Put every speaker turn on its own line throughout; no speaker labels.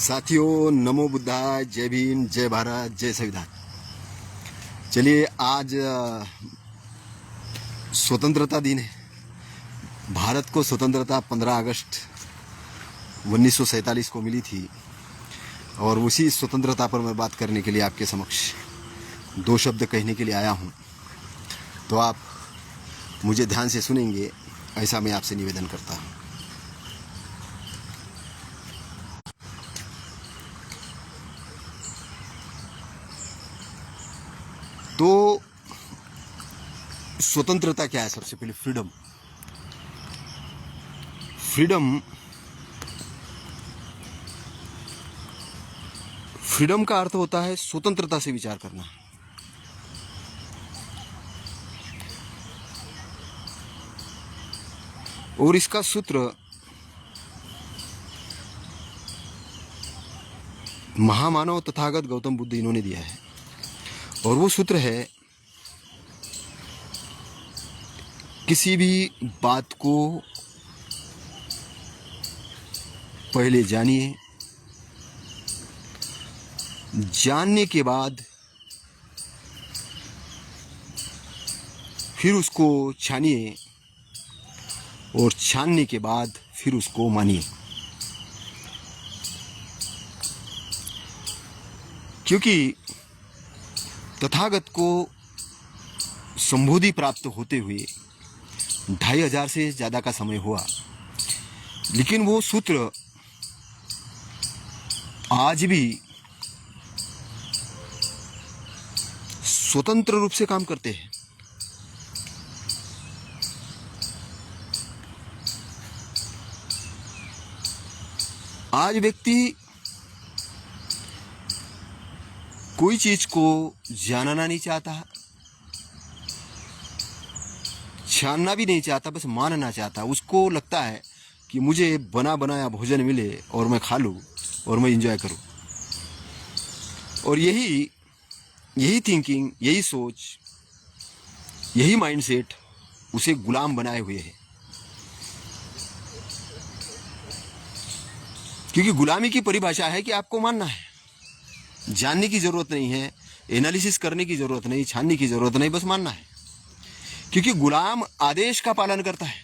साथियों, नमो बुद्धाय, जय भीम, जय भारत, जय संविधान। चलिए, आज स्वतंत्रता दिन है। भारत को स्वतंत्रता 15 अगस्त 1947 को मिली थी और उसी स्वतंत्रता पर मैं बात करने के लिए आपके समक्ष दो शब्द कहने के लिए आया हूं। तो आप मुझे ध्यान से सुनेंगे, ऐसा मैं आपसे निवेदन करता हूं। तो स्वतंत्रता क्या है? सबसे पहले फ्रीडम। फ्रीडम का अर्थ होता है स्वतंत्रता से विचार करना। और इसका सूत्र महामानव तथागत गौतम बुद्ध इन्होंने दिया है, और वो सूत्र है, किसी भी बात को पहले जानिए, जानने के बाद फिर उसको छानिए, और छानने के बाद फिर उसको मानिए। क्योंकि तथागत को संबोधि प्राप्त होते हुए 2500 से ज़्यादा का समय हुआ, लेकिन वो सूत्र आज भी स्वतंत्र रूप से काम करते हैं। आज व्यक्ति कोई चीज को जानना नहीं चाहता, छानना भी नहीं चाहता, बस मानना चाहता। उसको लगता है कि मुझे बना बनाया भोजन मिले और मैं खा लूं और मैं एंजॉय करूं। और यही थिंकिंग, यही सोच, यही माइंडसेट उसे गुलाम बनाए हुए है। क्योंकि गुलामी की परिभाषा है कि आपको मानना है, जानने की जरूरत नहीं है, एनालिसिस करने की जरूरत नहीं, छानने की जरूरत नहीं, बस मानना है। क्योंकि गुलाम आदेश का पालन करता है।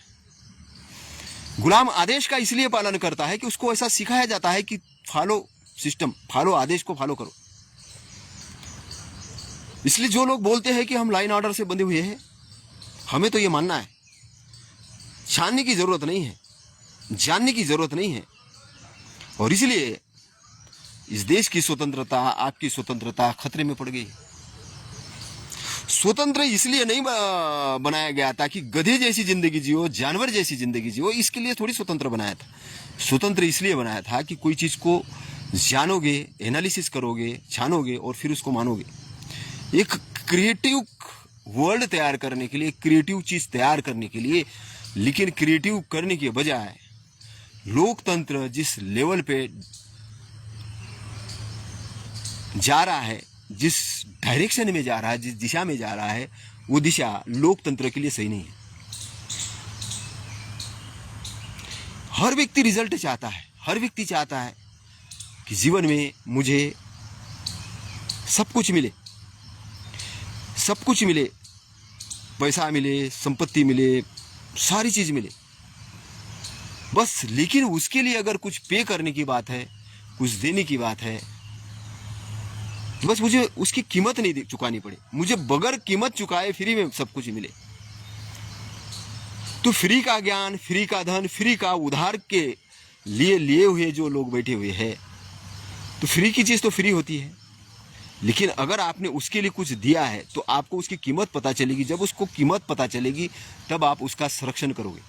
गुलाम आदेश का इसलिए पालन करता है कि उसको ऐसा सिखाया जाता है कि फॉलो सिस्टम, फॉलो आदेश को फॉलो करो। इसलिए जो लोग बोलते हैं कि हम लाइन ऑर्डर से बंधे हुए हैं, हमें तो ये मानना है, छानने की जरूरत नहीं है, जानने की जरूरत नहीं है। और इसलिए इस देश की स्वतंत्रता, आपकी स्वतंत्रता खतरे में पड़ गई। स्वतंत्र इसलिए नहीं बनाया गया था कि गधे जैसी जिंदगी जियो, जानवर जैसी जिंदगी जियो, इसके लिए थोड़ी स्वतंत्र बनाया था। स्वतंत्र इसलिए बनाया था कि कोई चीज को जानोगे, एनालिसिस करोगे, छानोगे और फिर उसको मानोगे। एक क्रिएटिव वर्ल्ड तैयार करने के लिए, क्रिएटिव चीज तैयार करने के लिए। लेकिन क्रिएटिव करने के बजाय लोकतंत्र जिस लेवल पे जा रहा है, जिस डायरेक्शन में जा रहा है, जिस दिशा में जा रहा है, वो दिशा लोकतंत्र के लिए सही नहीं है। हर व्यक्ति रिजल्ट चाहता है, हर व्यक्ति चाहता है कि जीवन में मुझे सब कुछ मिले, सब कुछ मिले, पैसा मिले, संपत्ति मिले, सारी चीज मिले, बस। लेकिन उसके लिए अगर कुछ पे करने की बात है, कुछ देने की बात है, बस मुझे उसकी कीमत नहीं चुकानी पड़े, मुझे बगैर कीमत चुकाए फ्री में सब कुछ मिले। तो फ्री का ज्ञान, फ्री का धन, फ्री का उधार के लिए हुए जो लोग बैठे हुए हैं, तो फ्री की चीज तो फ्री होती है। लेकिन अगर आपने उसके लिए कुछ दिया है तो आपको उसकी कीमत पता चलेगी। जब उसको कीमत पता चलेगी तब आप उसका संरक्षण करोगे।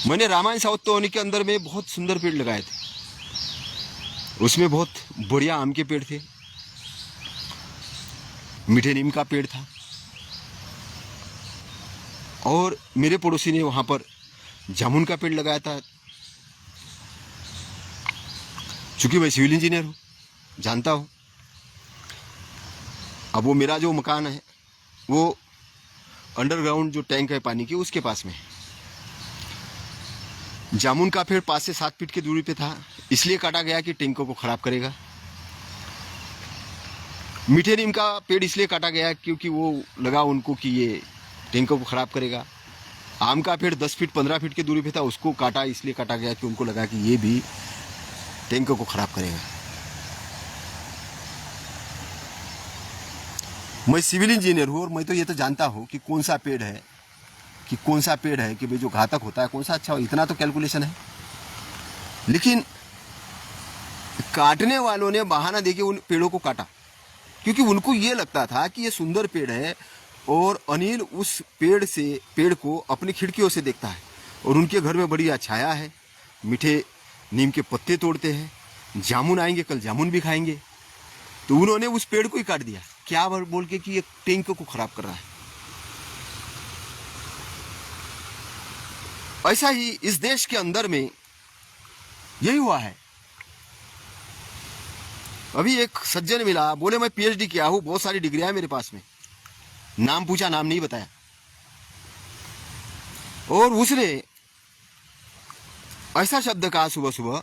मैंने रामायण सावतवनी के अंदर में बहुत सुंदर पेड़ लगाए थे। उसमें बहुत बढ़िया आम के पेड़ थे, मीठे नीम का पेड़ था, और मेरे पड़ोसी ने वहां पर जामुन का पेड़ लगाया था। चूंकि मैं सिविल इंजीनियर हूं, जानता हूं। अब वो मेरा जो मकान है वो अंडरग्राउंड जो टैंक है पानी की, उसके पास में है। जामुन का पेड़ 5 से 7 फीट की दूरी पे था, इसलिए काटा गया कि टैंकों को खराब करेगा। मीठे नीम का पेड़ इसलिए काटा गया क्योंकि वो लगा उनको कि ये टैंकों को खराब करेगा। आम का पेड़ 10 फीट 15 फीट की दूरी पे था, उसको काटा इसलिए काटा गया कि उनको लगा कि ये भी टैंकों को खराब करेगा। मैं सिविल इंजीनियर हूँ और मैं तो ये तो जानता हूँ कि कौन सा पेड़ है कि भाई जो घातक होता है कौन सा अच्छा हो, इतना तो कैलकुलेशन है। लेकिन काटने वालों ने बहाना देके उन पेड़ों को काटा क्योंकि उनको ये लगता था कि ये सुंदर पेड़ है और अनिल उस पेड़ को अपनी खिड़कियों से देखता है और उनके घर में बढ़िया छाया है, मीठे नीम के पत्ते तोड़ते हैं, जामुन आएंगे कल जामुन भी खाएंगे। तो उन्होंने उस पेड़ को ही काट दिया, क्या बोल के कि ये टैंक को खराब कर रहा है। ऐसा ही इस देश के अंदर में यही हुआ है। अभी एक सज्जन मिला, बोले मैं पीएचडी किया हूं, बहुत सारी डिग्रियां मेरे पास में। नाम पूछा, नाम नहीं बताया। और उसने ऐसा शब्द कहा सुबह सुबह,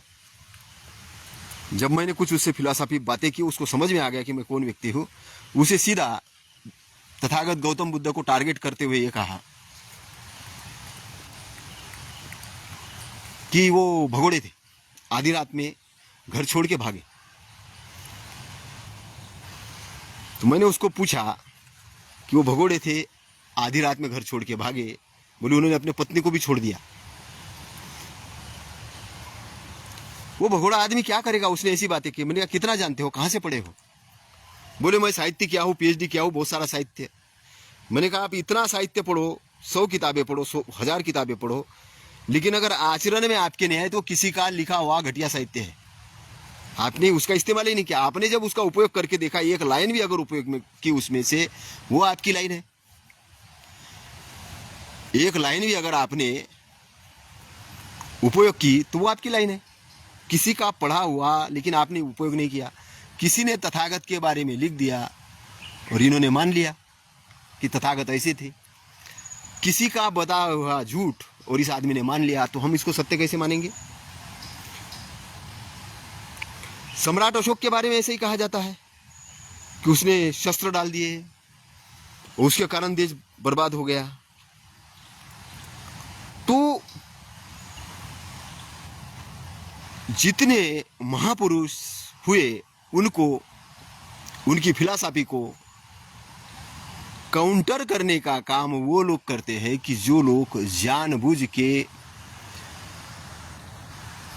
जब मैंने कुछ उससे फिलॉसफी बातें की, उसको समझ में आ गया कि मैं कौन व्यक्ति हूं। उसे सीधा तथागत गौतम बुद्ध को टारगेट करते हुए ये कहा कि वो भगोड़े थे, आधी रात में घर छोड़ के भागे। तो मैंने उसको पूछा कि वो भगोड़े थे, आधी रात में घर छोड़ के भागे। बोले उन्होंने अपने पत्नी को भी छोड़ दिया। वो भगोड़ा आदमी क्या करेगा, उसने ऐसी बातें की। मैंने कहा कितना जानते हो, कहां से पढ़े हो? बोले मैं साहित्य किया हूं, पीएचडी किया हूं, बहुत सारा साहित्य। मैंने कहा आप इतना साहित्य पढ़ो, 100 किताबें पढ़ो, 1000 किताबें पढ़ो, लेकिन अगर आचरण में आपके नहीं है तो किसी का लिखा हुआ घटिया साहित्य है। आपने उसका इस्तेमाल ही नहीं किया। आपने जब उसका उपयोग करके देखा, एक लाइन भी अगर उपयोग में की उसमें से, वो आपकी लाइन है। एक लाइन भी अगर आपने उपयोग की तो वो आपकी लाइन है। किसी का पढ़ा हुआ लेकिन आपने उपयोग नहीं किया। किसी ने तथागत के बारे में लिख दिया और इन्होंने मान लिया कि तथागत ऐसे थे। किसी का बताया हुआ झूठ और इस आदमी ने मान लिया, तो हम इसको सत्य कैसे मानेंगे? सम्राट अशोक के बारे में ऐसे ही कहा जाता है कि उसने शस्त्र डाल दिए, उसके कारण देश बर्बाद हो गया। तो जितने महापुरुष हुए, उनको, उनकी फिलॉसफी को काउंटर करने का काम वो लोग करते हैं कि जो लोग जानबूझ के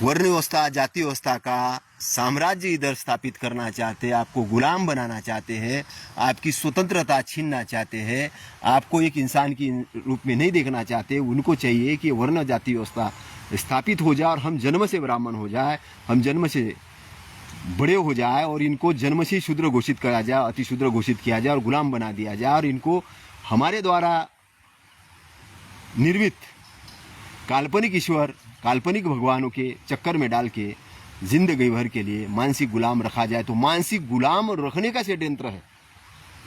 वर्ण व्यवस्था, जाति व्यवस्था का साम्राज्य इधर स्थापित करना चाहते हैं, आपको गुलाम बनाना चाहते हैं, आपकी स्वतंत्रता छीनना चाहते हैं, आपको एक इंसान की रूप में नहीं देखना चाहते। उनको चाहिए कि वर्ण जाति व्यवस्था स्थापित हो जाए और हम जन्म से ब्राह्मण हो जाए, हम जन्म से बड़े हो जाए और इनको जन्म से शूद्र घोषित किया जाए, अति शूद्र घोषित किया जाए और गुलाम बना दिया जाए, और इनको हमारे द्वारा निर्मित काल्पनिक ईश्वर, काल्पनिक भगवानों के चक्कर में डाल के जिंदगी भर के लिए मानसिक गुलाम रखा जाए। तो मानसिक गुलाम रखने का षड्यंत्र है,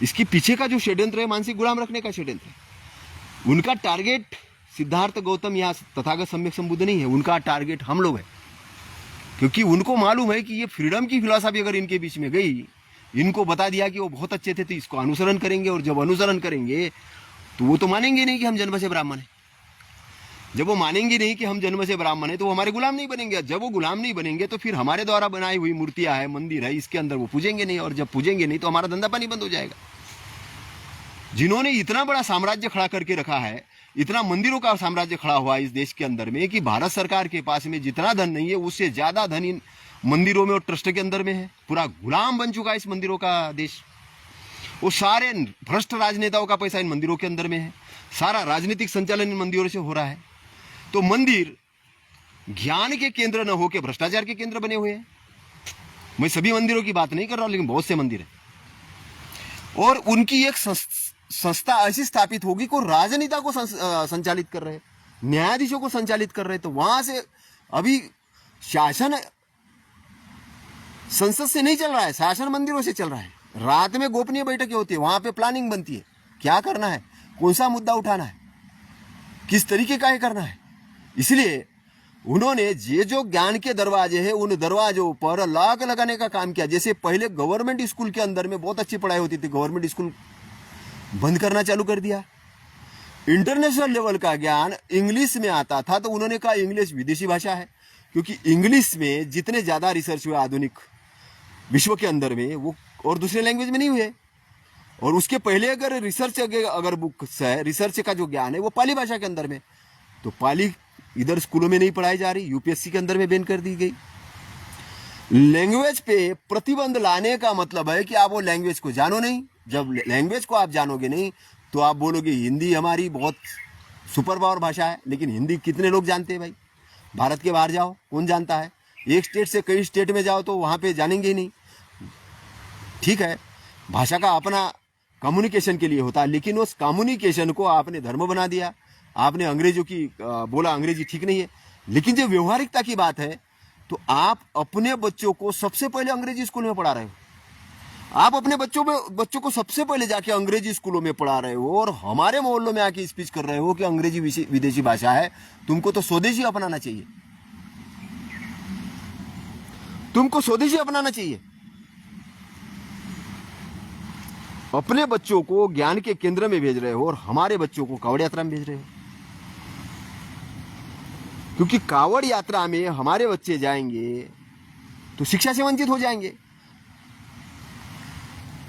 इसके पीछे का जो षड्यंत्र है मानसिक गुलाम रखने का षड्यंत्र है। उनका टारगेट सिद्धार्थ गौतम या तथागत सम्यक संबुद्ध नहीं है, उनका टारगेट हम लोग है। क्योंकि उनको मालूम है कि ये फ्रीडम की फिलॉसफी अगर इनके बीच में गई, इनको बता दिया कि वो बहुत अच्छे थे तो इसको अनुसरण करेंगे, और जब अनुसरण करेंगे तो वो तो मानेंगे नहीं कि हम जन्म से ब्राह्मण हैं। जब वो मानेंगे नहीं कि हम जन्म से ब्राह्मण हैं तो वो हमारे गुलाम नहीं बनेंगे। जब वो गुलाम नहीं बनेंगे तो फिर हमारे द्वारा बनाई हुई मूर्तियां है, मंदिर है, इसके अंदर वो पूजेंगे नहीं, और जब पूजेंगे नहीं तो हमारा धंधा पानी बंद हो जाएगा। जिन्होंने इतना बड़ा साम्राज्य खड़ा करके रखा है, इतना मंदिरों का साम्राज्य खड़ा हुआ है इस देश के अंदर में कि भारत सरकार के पास में जितना धन नहीं है उससे ज्यादा धन इन मंदिरों में और ट्रस्ट के अंदर में है। पूरा गुलाम बन चुका है इस मंदिरों का देश। वो सारे भ्रष्ट राजनेताओं का पैसा इन मंदिरों के अंदर में है, सारा राजनीतिक संचालन इन मंदिरों से हो रहा है। तो मंदिर ज्ञान के केंद्र न होकर भ्रष्टाचार के केंद्र बने हुए हैं। मैं सभी मंदिरों की बात नहीं कर रहा हूं, लेकिन बहुत से मंदिर हैं और उनकी एक संस्था ऐसी स्थापित होगी को राजनेता को संचालित कर रहे हैं, न्यायाधीशों को संचालित कर रहे हैं। तो वहां से अभी शासन संसद से नहीं चल रहा है, शासन मंदिरों से चल रहा है। रात में गोपनीय बैठकें होती है, वहां पे प्लानिंग बनती है, क्या करना है, कौन सा मुद्दा उठाना है, किस तरीके का ये करना है। इसलिए उन्होंने ये जो ज्ञान के दरवाजे हैं उन दरवाजों पर लॉक लगाने का काम किया। जैसे पहले गवर्नमेंट स्कूल के अंदर में बहुत अच्छी पढ़ाई होती थी, गवर्नमेंट स्कूल बंद करना चालू कर दिया। इंटरनेशनल लेवल का ज्ञान इंग्लिश में आता था, तो उन्होंने कहा इंग्लिश विदेशी भाषा है, क्योंकि इंग्लिश में जितने ज्यादा रिसर्च हुए आधुनिक विश्व के अंदर में वो और दूसरे लैंग्वेज में नहीं हुए। और उसके पहले अगर रिसर्च अगर बुक्स है, रिसर्च का जो ज्ञान है वो पाली भाषा के अंदर में, तो पाली इधर स्कूलों में नहीं पढ़ाई जा रही, यूपीएससी के अंदर में बैन कर दी गई। लैंग्वेज पे प्रतिबंध लाने का मतलब है कि आप वो लैंग्वेज को जानो नहीं। जब लैंग्वेज को आप जानोगे नहीं तो आप बोलोगे हिंदी हमारी बहुत सुपर पावर भाषा है, लेकिन हिंदी कितने लोग जानते हैं भाई? भारत के बाहर जाओ, कौन जानता है? एक स्टेट से कई स्टेट में जाओ तो वहाँ पे जानेंगे ही नहीं। ठीक है, भाषा का अपना कम्युनिकेशन के लिए होता है, लेकिन उस कम्युनिकेशन को आपने धर्म बना दिया। आपने अंग्रेजों की बोला अंग्रेजी ठीक नहीं है, लेकिन जब व्यवहारिकता की बात है तो आप अपने बच्चों को सबसे पहले अंग्रेजी स्कूल में पढ़ा रहे हो। आप अपने बच्चों को सबसे पहले जाके अंग्रेजी स्कूलों में पढ़ा रहे हो, और हमारे मोहल्लों में आके स्पीच कर रहे हो कि अंग्रेजी विदेशी भाषा है, तुमको तो स्वदेशी अपनाना चाहिए, तुमको स्वदेशी अपनाना चाहिए। अपने बच्चों को ज्ञान के केंद्र में भेज रहे हो और हमारे बच्चों को कावड़ यात्रा में भेज रहे हो, क्योंकि कावड़ यात्रा में हमारे बच्चे जाएंगे तो शिक्षा से वंचित हो जाएंगे।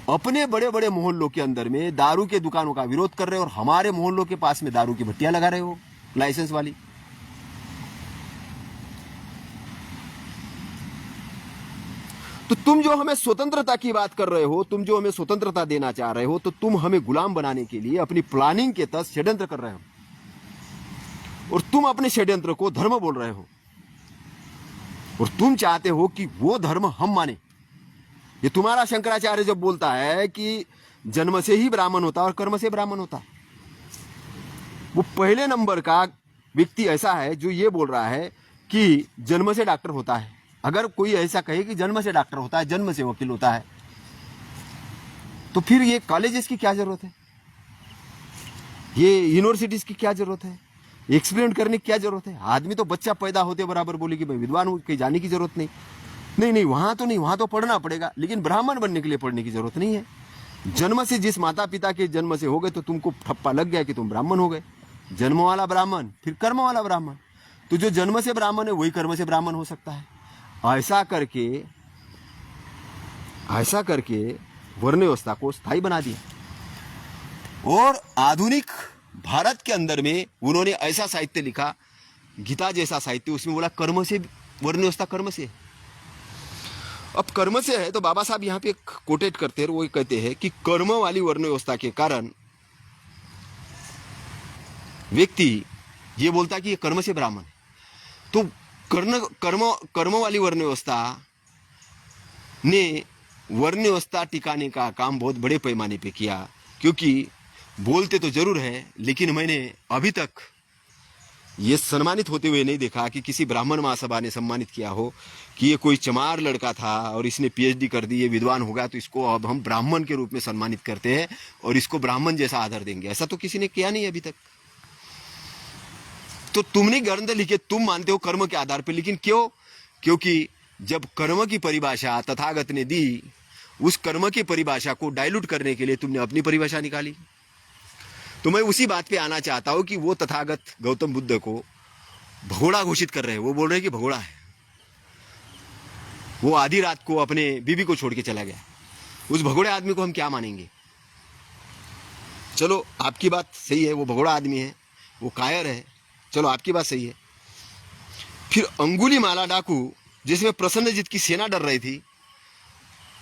अपने बड़े बड़े मोहल्लों के अंदर में दारू के दुकानों का विरोध कर रहे हो और हमारे मोहल्लों के पास में दारू की भट्टियां लगा रहे हो लाइसेंस वाली। तो तुम जो हमें स्वतंत्रता की बात कर रहे हो, तुम जो हमें स्वतंत्रता देना चाह रहे हो, तो तुम हमें गुलाम बनाने के लिए अपनी प्लानिंग के तहत षड्यंत्र कर रहे हो, और तुम अपने षड्यंत्र को धर्म बोल रहे हो, और तुम चाहते हो कि वो धर्म हम माने। ये तुम्हारा शंकराचार्य जब बोलता है कि जन्म से ही ब्राह्मण होता है और कर्म से ब्राह्मण होता है, वो पहले नंबर का व्यक्ति ऐसा है जो ये बोल रहा है कि जन्म से डॉक्टर होता है। अगर कोई ऐसा कहे कि जन्म से डॉक्टर होता है, जन्म से वकील होता है, तो फिर ये कॉलेजेस की क्या जरूरत है? ये यूनिवर्सिटीज की क्या जरूरत है? एक्सप्लेन करने की क्या जरूरत है? आदमी तो बच्चा पैदा होते बराबर बोले कि मैं विद्वान हूं, कहीं जाने की जरूरत नहीं। नहीं, वहां तो पढ़ना पड़ेगा, लेकिन ब्राह्मण बनने के लिए पढ़ने की जरूरत नहीं है। जन्म से जिस माता पिता के जन्म से हो गए तो तुमको ठप्पा लग गया कि तुम ब्राह्मण हो गए। जन्म वाला ब्राह्मण, फिर कर्म वाला ब्राह्मण। तो जो जन्म से ब्राह्मण है वही कर्म से ब्राह्मण हो सकता है। ऐसा करके वर्ण व्यवस्था को स्थायी बना दिया। और आधुनिक भारत के अंदर में उन्होंने ऐसा साहित्य लिखा, गीता जैसा साहित्य, उसमें बोला कर्म से वर्ण व्यवस्था कर्म से। अब कर्म से है तो बाबा साहब यहाँ पे कोटेट करते हैं, वो कहते हैं कि कर्म वाली वर्ण व्यवस्था के कारण व्यक्ति ये बोलता कि ये कर्म से ब्राह्मण है। तो कर्म वाली वर्ण व्यवस्था ने वर्ण व्यवस्था टिकाने का काम बहुत बड़े पैमाने पे किया, क्योंकि बोलते तो जरूर है, लेकिन मैंने अभी तक ये सम्मानित होते हुए नहीं देखा कि किसी ब्राह्मण महासभा ने सम्मानित किया हो कि ये कोई चमार लड़का था और इसने पीएचडी कर दी, ये विद्वान हो गया, तो इसको अब हम ब्राह्मण के रूप में सम्मानित करते हैं और इसको ब्राह्मण जैसा आदर देंगे। ऐसा तो किसी ने किया नहीं अभी तक। तो तुमने ग्रंथ लिखे, तुम मानते हो कर्म के आधार पर, लेकिन क्यों? क्योंकि जब कर्म की परिभाषा तथागत ने दी, उस कर्म की परिभाषा को डाइल्यूट करने के लिए तुमने अपनी परिभाषा निकाली। तो मैं उसी बात पे आना चाहता हूं कि वो तथागत गौतम बुद्ध को भगोड़ा घोषित कर रहे हैं। वो बोल रहे हैं कि भगोड़ा है, वो आधी रात को अपने बीबी को छोड़ के चला गया। उस भगोड़े आदमी को हम क्या मानेंगे? चलो आपकी बात सही है, वो भगोड़ा आदमी है, वो कायर है, चलो आपकी बात सही है। फिर अंगुलीमाला डाकू, जिसमें प्रसन्नजित की सेना डर रही थी,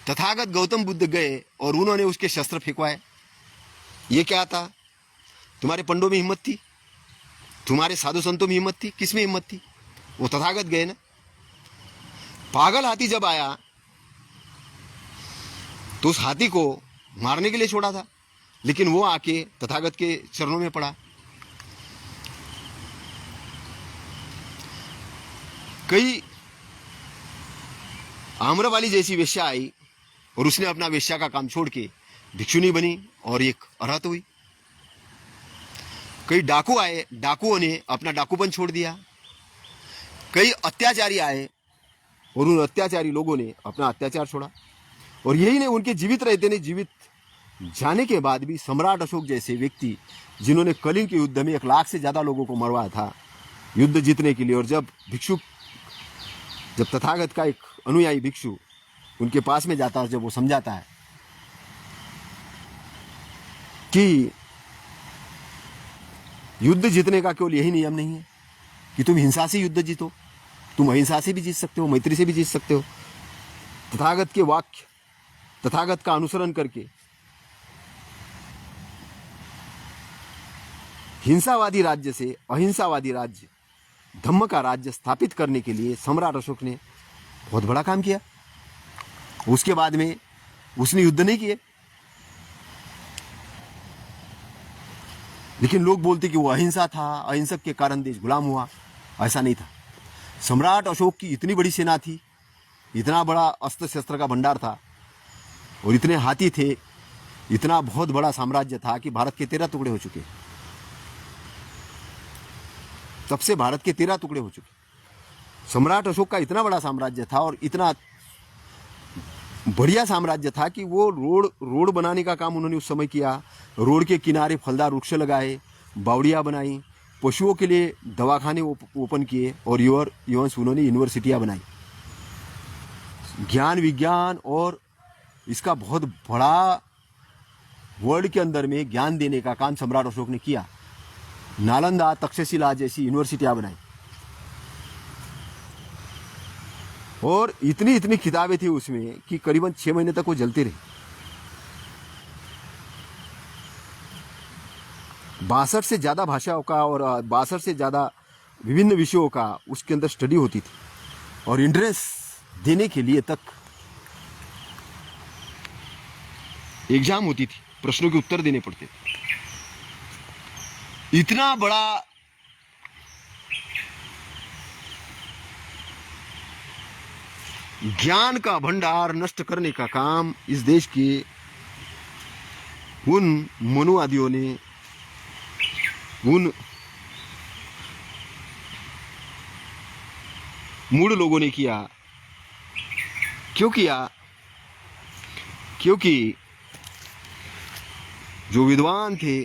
तथागत गौतम बुद्ध गए और उन्होंने उसके शस्त्र फेंकवाए। ये क्या था? तुम्हारे पंडों में हिम्मत थी, तुम्हारे साधु संतों में हिम्मत थी, किस में हिम्मत थी? वो तथागत गए ना। पागल हाथी जब आया तो उस हाथी को मारने के लिए छोड़ा था, लेकिन वो आके तथागत के चरणों में पड़ा। कई आम्रवाली जैसी वेश्या आई और उसने अपना वेश्या का काम छोड़ के भिक्षुनी बनी और एक अरहत हुई। कई डाकू आए, डाकुओं ने अपना डाकूपन छोड़ दिया। कई अत्याचारी आए और उन अत्याचारी लोगों ने अपना अत्याचार छोड़ा। और यही नहीं, उनके जीवित रहते नहीं, जीवित जाने के बाद भी सम्राट अशोक जैसे व्यक्ति जिन्होंने कलिंग के युद्ध में 1 लाख से ज़्यादा लोगों को मरवाया था युद्ध जीतने के लिए, और जब तथागत का एक अनुयायी भिक्षु उनके पास में जाता है, जब वो समझाता है कि युद्ध जीतने का केवल यही नियम नहीं है कि तुम हिंसा से युद्ध जीतो, तुम अहिंसा से भी जीत सकते हो, मैत्री से भी जीत सकते हो। तथागत के वाक्य, तथागत का अनुसरण करके हिंसावादी राज्य से अहिंसावादी राज्य, धम्म का राज्य स्थापित करने के लिए सम्राट अशोक ने बहुत बड़ा काम किया। उसके बाद में उसने युद्ध नहीं किए, लेकिन लोग बोलते कि वो अहिंसा था, अहिंसक के कारण देश गुलाम हुआ। ऐसा नहीं था। सम्राट अशोक की इतनी बड़ी सेना थी, इतना बड़ा अस्त्र शस्त्र का भंडार था और इतने हाथी थे, इतना बहुत बड़ा साम्राज्य था कि भारत के 13 टुकड़े हो चुके। तब से भारत के 13 टुकड़े हो चुके। सम्राट अशोक का इतना बड़ा साम्राज्य था और इतना बढ़िया साम्राज्य था कि वो रोड बनाने का काम उन्होंने उस समय किया। रोड के किनारे फलदार वृक्ष लगाए, बावड़ियाँ बनाई, पशुओं के लिए दवाखाने ओपन किए और उन्होंने यूनिवर्सिटियाँ बनाई। ज्ञान विज्ञान और इसका बहुत बड़ा वर्ल्ड के अंदर में ज्ञान देने का काम सम्राट अशोक ने किया। नालंदा, तक्षशिला जैसी यूनिवर्सिटियाँ बनाई और इतनी किताबें थी उसमें कि करीबन 6 महीने तक वो जलते रहे। 62 से ज़्यादा भाषाओं का और 62 से ज़्यादा विभिन्न विषयों का उसके अंदर स्टडी होती थी और इंट्रेंस देने के लिए तक एग्जाम होती थी, प्रश्नों के उत्तर देने पड़ते थे। इतना बड़ा ज्ञान का भंडार नष्ट करने का काम इस देश के उन मनुवादियों ने, उन मूढ़ लोगों ने किया। क्यों किया? क्योंकि जो विद्वान थे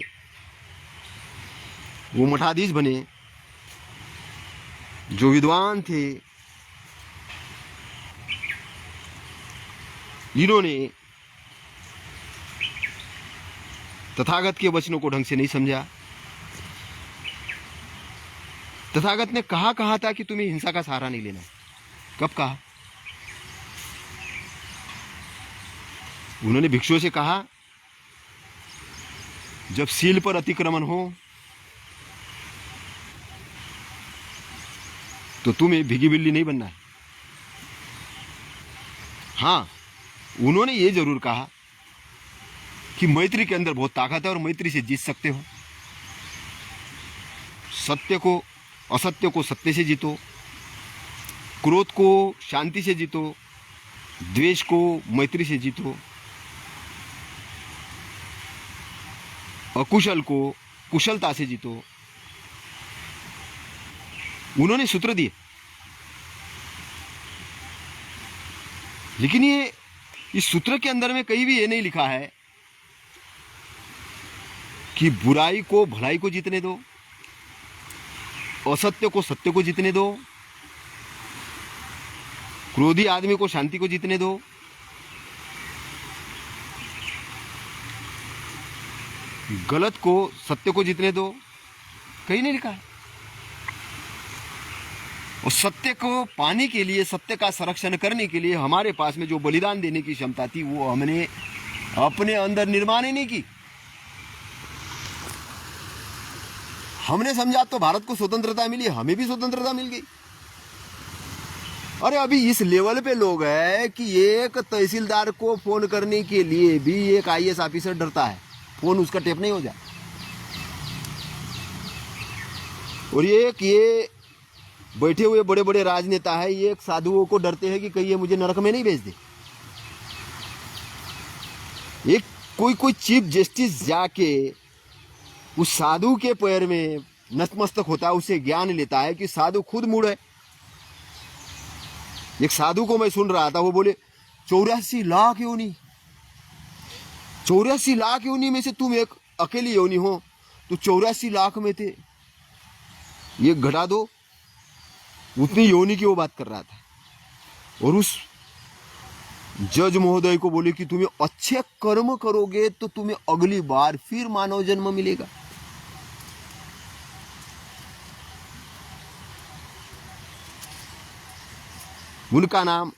वो मठाधीश बने, जो विद्वान थे इन्होंने तथागत के वचनों को ढंग से नहीं समझा। तथागत ने कहा था कि तुम्हें हिंसा का सहारा नहीं लेना। कब कहा? उन्होंने भिक्षुओं से कहा जब सील पर अतिक्रमण हो तो तुम्हें भीगी बिल्ली नहीं बनना है। हाँ, उन्होंने ये जरूर कहा कि मैत्री के अंदर बहुत ताकत है और मैत्री से जीत सकते हो। असत्य को सत्य से जीतो, क्रोध को शांति से जीतो, द्वेष को मैत्री से जीतो, अकुशल को कुशलता से जीतो। उन्होंने सूत्र दिए, लेकिन ये इस सूत्र के अंदर में कहीं भी ये नहीं लिखा है कि बुराई को भलाई को जीतने दो, असत्य को सत्य को जीतने दो, क्रोधी आदमी को शांति को जीतने दो, गलत को सत्य को जीतने दो। कहीं नहीं लिखा है। और सत्य को पाने के लिए, सत्य का संरक्षण करने के लिए हमारे पास में जो बलिदान देने की क्षमता थी वो हमने अपने अंदर निर्माण ही नहीं की। हमने समझा तो भारत को स्वतंत्रता मिली, हमें भी स्वतंत्रता मिल गई। अरे अभी इस लेवल पे लोग हैं कि एक तहसीलदार को फोन करने के लिए भी एक आईएएस ऑफिसर डरता है, फोन उसका टेप नहीं हो जाए। और ये बैठे हुए बड़े बड़े राजनेता है, ये एक साधुओं को डरते हैं कि कहीं ये मुझे नरक में नहीं भेज दे। एक कोई चीफ जस्टिस जाके उस साधु के पैर में नतमस्तक होता है, उससे ज्ञान लेता है कि साधु खुद मूढ़ है, एक साधु को मैं सुन रहा था, वो बोले 84 लाख योनि, 84 लाख योनि में से तुम एक अकेली योनि हो, तो 84 लाख में थे, ये घटा दो, उतनी योनि की वो बात कर रहा था। और उस जज महोदय को बोले कि तुम्हें अच्छे कर्म करोगे तो तुम्हें अगली बार फिर मानव जन्म मिलेगा। उनका नाम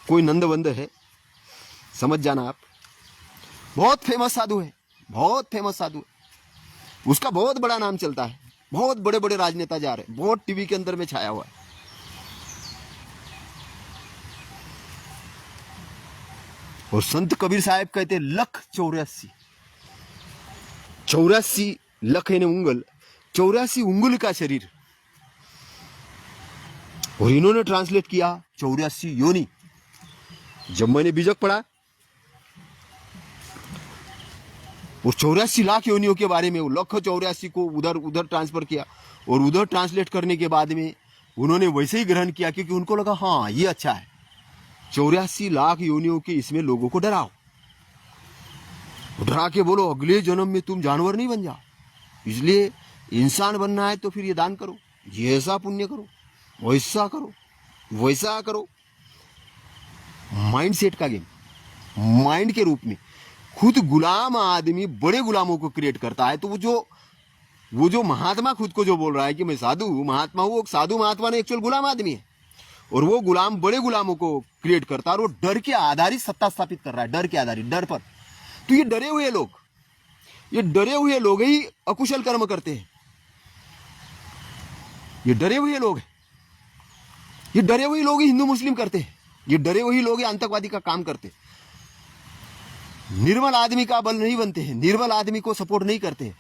कोई नंदवंद है, समझ जाना आप। बहुत फेमस साधु है, बहुत फेमस साधु है। उसका बहुत बड़ा नाम चलता है, बहुत बड़े बड़े राजनेता जा रहे हैं, बहुत टीवी के अंदर में छाया हुआ है। और संत कबीर साहब कहते लख 84, 84 लख है उंगल, 84 उंगल का शरीर। और इन्होंने ट्रांसलेट किया 84 योनि। जब मैंने बीजक पढ़ा और 84 लाख योनियों के बारे में, वो लख 84 को उधर ट्रांसफर किया, और उधर ट्रांसलेट करने के बाद में उन्होंने वैसे ही ग्रहण किया, क्योंकि उनको लगा हाँ ये अच्छा है, 84 लाख योनियों के इसमें लोगों को डराओ, डरा के बोलो अगले जन्म में तुम जानवर नहीं बन जाओ, इसलिए इंसान बनना है तो फिर ये दान करो, ये ऐसा पुण्य करो, वैसा करो, वैसा करो। माइंड सेट का गेम, माइंड के रूप में खुद गुलाम आदमी बड़े गुलामों को क्रिएट करता है। तो वो जो महात्मा खुद को जो बोल रहा है कि मैं साधु महात्मा हूं, वो साधु महात्मा ने एक्चुअल गुलाम आदमी है, और वो गुलाम बड़े गुलामों को क्रिएट करता है, और वो डर के आधारित सत्ता स्थापित कर रहा है, डर के आधारित, डर पर। तो ये डरे हुए लोग ही अकुशल कर्म करते हैं। ये डरे हुए लोग ही हिंदू मुस्लिम करते हैं, ये डरे हुए लोग ही आतंकवादी का काम करते हैं। निर्बल आदमी का बल नहीं बनते हैं, निर्बल आदमी को सपोर्ट नहीं करते हैं।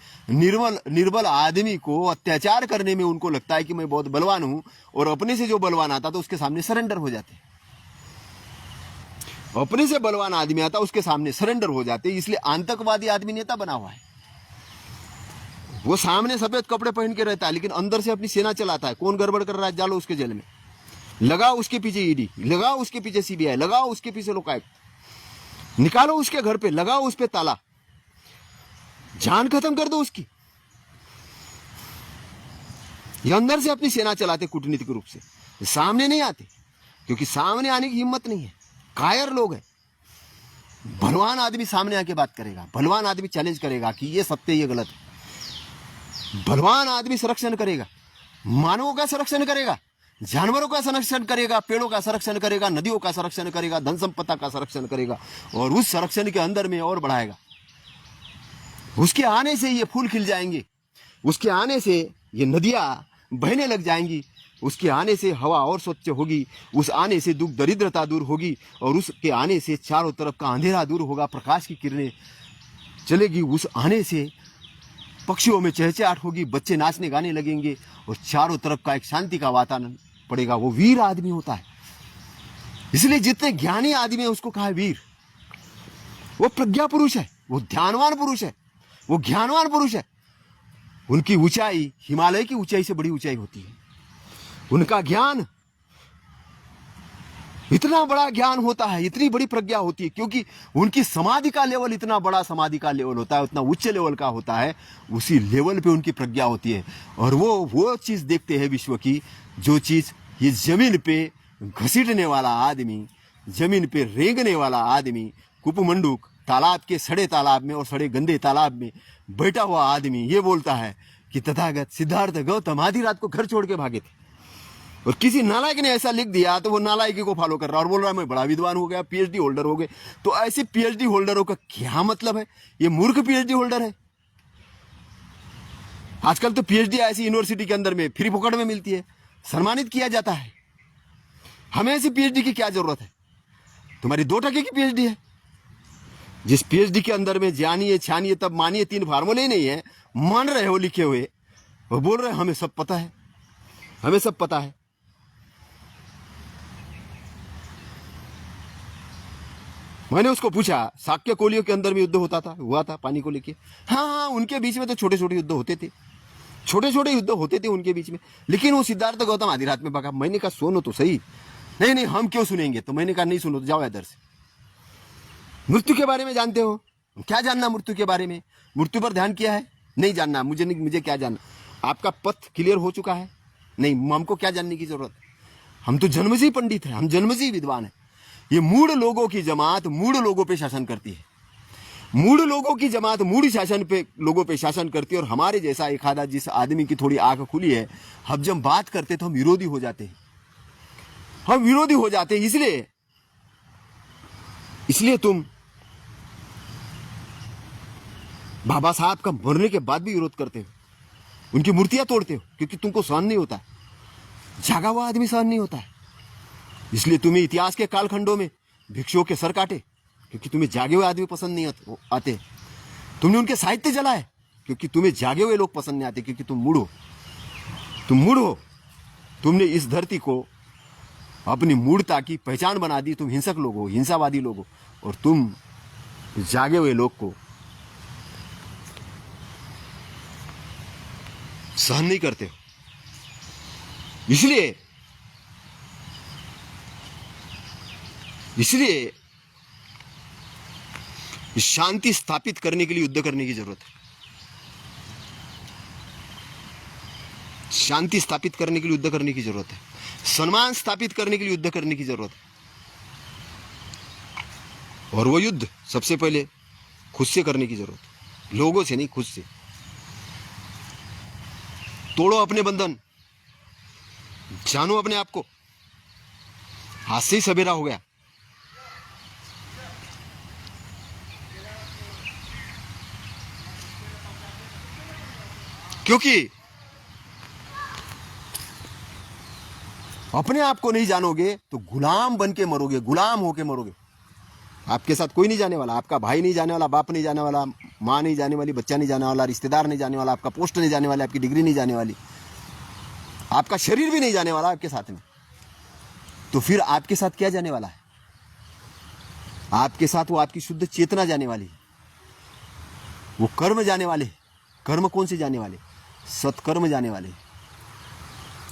निर्बल आदमी को अत्याचार करने में उनको लगता है कि मैं बहुत बलवान हूं, और अपने से जो बलवान आता तो उसके सामने सरेंडर हो जाते हैं। अपने से बलवान आदमी आता उसके सामने सरेंडर हो जाते, इसलिए आतंकवादी आदमी नेता बना हुआ है। वो सामने सफेद कपड़े पहन के रहता है, लेकिन अंदर से अपनी सेना चलाता है। कौन गड़बड़ कर रहा है डालो उसके जेल में, लगाओ उसके पीछे ईडी, लगाओ उसके पीछे सीबीआई, लगाओ उसके पीछे लोकायुक्त, निकालो उसके घर पे, लगाओ उस पे ताला, जान खत्म कर दो उसकी। ये अंदर से अपनी सेना चलाते कूटनीतिक रूप से, सामने नहीं आते, क्योंकि सामने आने की हिम्मत नहीं है, कायर लोग हैं। बलवान आदमी सामने आके बात करेगा, बलवान आदमी चैलेंज करेगा कि ये सत्य ये गलत है। बलवान आदमी संरक्षण करेगा, मानवों का संरक्षण करेगा, जानवरों का संरक्षण करेगा, पेड़ों का संरक्षण करेगा, नदियों का संरक्षण करेगा, धन संपदा का संरक्षण करेगा, और उस संरक्षण के अंदर में और बढ़ाएगा। उसके आने से ये फूल खिल जाएंगे, उसके आने से ये नदियां बहने लग जाएंगी, उसके आने से हवा और स्वच्छ होगी, उस आने से दुख दरिद्रता दूर होगी, और उसके आने से चारों तरफ का अंधेरा दूर होगा, प्रकाश की किरणें चलेगी। उस आने से पक्षियों में चहचहाट होगी, बच्चे नाचने गाने लगेंगे, और चारों तरफ का एक शांति का वातावरण पड़ेगा। वो वीर आदमी होता है, इसलिए जितने ज्ञानी आदमी है उसको कहा है वीर। वो प्रज्ञा पुरुष है, वो ध्यानवान पुरुष है, वो ज्ञानवान पुरुष है। उनकी ऊंचाई हिमालय की ऊंचाई से बड़ी ऊंचाई होती है। उनका ज्ञान इतना बड़ा ज्ञान होता है, इतनी बड़ी प्रज्ञा होती है, क्योंकि उनकी समाधि का लेवल इतना बड़ा समाधि का लेवल होता है, उतना उच्च लेवल का होता है, उसी लेवल पे उनकी प्रज्ञा होती है। और वो चीज देखते हैं विश्व की, जो चीज ये जमीन पे घसीटने वाला आदमी, जमीन पे रेंगने वाला आदमी, कुपमंडूक तालाब के सड़े तालाब में और सड़े गंदे तालाब में बैठा हुआ आदमी ये बोलता है कि तथागत सिद्धार्थ गौतम आधी रात को घर छोड़ के भागे थे, और किसी नालायक ने ऐसा लिख दिया तो वो नालायकी को फॉलो कर रहा है और बोल रहा है मैं बड़ा विद्वान हो गया, पीएचडी होल्डर हो गए। तो ऐसे पीएचडी होल्डरों का क्या मतलब है? ये मूर्ख पीएचडी होल्डर है। आजकल तो पीएचडी ऐसी यूनिवर्सिटी के अंदर में फ्री फोकट में मिलती है, सम्मानित किया जाता है। हमें ऐसी पीएचडी की क्या जरूरत है? तुम्हारी 2% की पीएचडी है। जिस पीएचडी के अंदर में जानिए छानिए तब मानिए 3 फार्मूले ही नहीं है, मान रहे हो लिखे हुए, वो बोल रहे हमें सब पता है, हमें सब पता है। मैंने उसको पूछा शाक्य कोलियों के अंदर में युद्ध हुआ था पानी को लेके। हाँ, उनके बीच में तो छोटे छोटे युद्ध होते थे, छोटे छोटे युद्ध होते थे उनके बीच में, लेकिन वो सिद्धार्थ गौतम आधी रात में भागा। मैंने कहा सुनो तो सही, नहीं नहीं हम क्यों सुनेंगे, तो मैंने कहा नहीं सुनो, तो जाओ इधर से। मृत्यु के बारे में जानते हो, क्या जानना मृत्यु के बारे में? मृत्यु पर ध्यान किया है? नहीं जानना, मुझे नहीं, मुझे क्या जानना? आपका पथ क्लियर हो चुका है? नहीं, हमको क्या जानने की जरूरत? हम तो जन्म से ही पंडित हैं, हम जन्म से ही विद्वान हैं। ये मूढ़ लोगों की जमात मूढ़ लोगों पे शासन करती है, मूढ़ लोगों की जमात मूढ़ शासन पे लोगों पे शासन करती है। और हमारे जैसा एक आधा जिस आदमी की थोड़ी आंख खुली है, हम जब बात करते तो हम विरोधी हो जाते हैं, हम विरोधी हो जाते हैं। इसलिए तुम बाबा साहब का मरने के बाद भी विरोध करते हो, उनकी मूर्तियां तोड़ते हो, क्योंकि तुमको सहन नहीं होता, जागा हुआ आदमी सहन नहीं होता है। इसलिए तुम्हें इतिहास के कालखंडों में भिक्षुओं के सर काटे, क्योंकि तुम्हें जागे हुए आदमी पसंद नहीं आते। तुमने उनके साहित्य जलाए, क्योंकि तुम्हें जागे हुए लोग पसंद नहीं आते, क्योंकि तुम मूढ़ हो, तुम मूढ़ हो। तुमने इस धरती को अपनी मूढ़ता की पहचान बना दी। तुम हिंसक लोग हो, हिंसावादी लोग हो, और तुम जागे हुए लोग को सहन नहीं करते हो। इसलिए शांति स्थापित करने के लिए युद्ध करने की जरूरत है। शांति स्थापित करने के लिए युद्ध करने की जरूरत है। सम्मान स्थापित करने के लिए युद्ध करने की जरूरत है। और वो युद्ध सबसे पहले खुद से करने की जरूरत है, लोगों से नहीं, खुद से। तोड़ो अपने बंधन, जानो अपने आप को। आज से ही सवेरा हो गया। क्योंकि अपने आप को नहीं जानोगे तो गुलाम बन के मरोगे, गुलाम होके मरोगे। आपके साथ कोई नहीं जाने वाला, आपका भाई नहीं जाने वाला, बाप नहीं जाने वाला, माँ नहीं जाने वाली, बच्चा नहीं जाने वाला, रिश्तेदार नहीं जाने वाला, आपका पोस्ट नहीं जाने वाला, आपकी डिग्री नहीं जाने वाली, आपका शरीर भी नहीं जाने वाला आपके साथ में। तो फिर आपके साथ क्या जाने वाला है? आपके साथ वो आपकी शुद्ध चेतना जाने वाली है, वो कर्म जाने वाले। कर्म कौन से जाने वाले? सत्कर्म जाने वाले।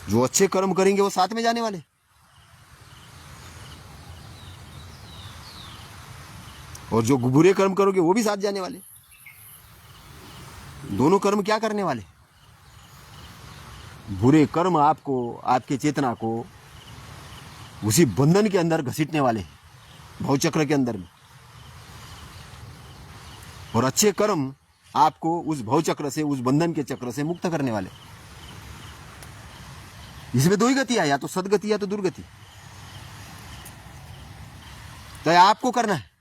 जो अच्छे कर्म करेंगे वो साथ में जाने वाले, और जो बुरे कर्म करोगे वो भी साथ जाने वाले। दोनों कर्म क्या करने वाले? बुरे कर्म आपको, आपके चेतना को उसी बंधन के अंदर घसीटने वाले, भवचक्र के अंदर में। और अच्छे कर्म आपको उस भवचक्र से, उस बंधन के चक्र से मुक्त करने वाले। इसमें दो ही गति है, या तो सदगति या तो दुर्गति। तो आपको करना है,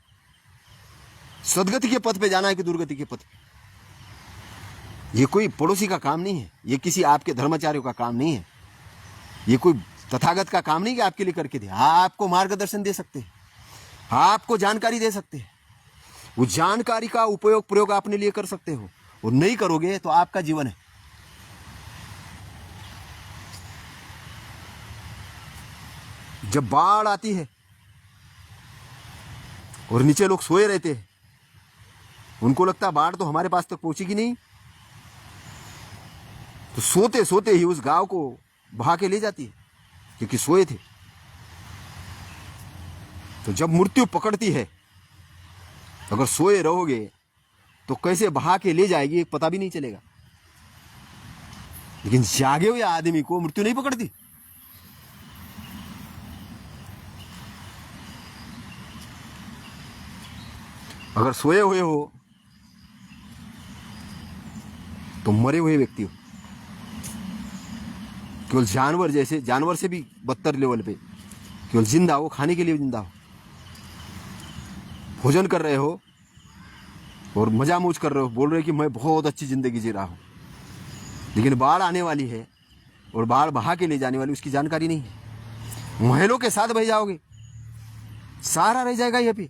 सदगति के पथ पे जाना है कि दुर्गति के पथ पे। ये कोई पड़ोसी का काम नहीं है, ये किसी आपके धर्माचार्यों का काम नहीं है, ये कोई तथागत का काम नहीं कि आपके लिए करके दे। आपको मार्गदर्शन दे सकते हैं, आपको जानकारी दे सकते हैं, वो जानकारी का उपयोग प्रयोग अपने लिए कर सकते हो। और नहीं करोगे तो आपका जीवन है। जब बाढ़ आती है और नीचे लोग सोए रहते हैं, उनको लगता है बाढ़ तो हमारे पास तक पहुंचेगी नहीं, तो सोते सोते ही उस गांव को बहा के ले जाती है, क्योंकि सोए थे। तो जब मृत्यु पकड़ती है, अगर सोए रहोगे तो कैसे बहा के ले जाएगी पता भी नहीं चलेगा। लेकिन जागे हुए आदमी को मृत्यु नहीं पकड़ती। अगर सोए हुए हो तो मरे हुए व्यक्ति हो, केवल जानवर जैसे, जानवर से भी बदतर लेवल पे। केवल जिंदा हो, खाने के लिए जिंदा हो, भोजन कर रहे हो और मजा मौज कर रहे हो, बोल रहे हो कि मैं बहुत अच्छी जिंदगी जी रहा हूं। लेकिन बाढ़ आने वाली है और बाढ़ बहा के ले जाने वाली, उसकी जानकारी नहीं है। महलों के साथ बह जाओगे, सारा रह जाएगा ये पे,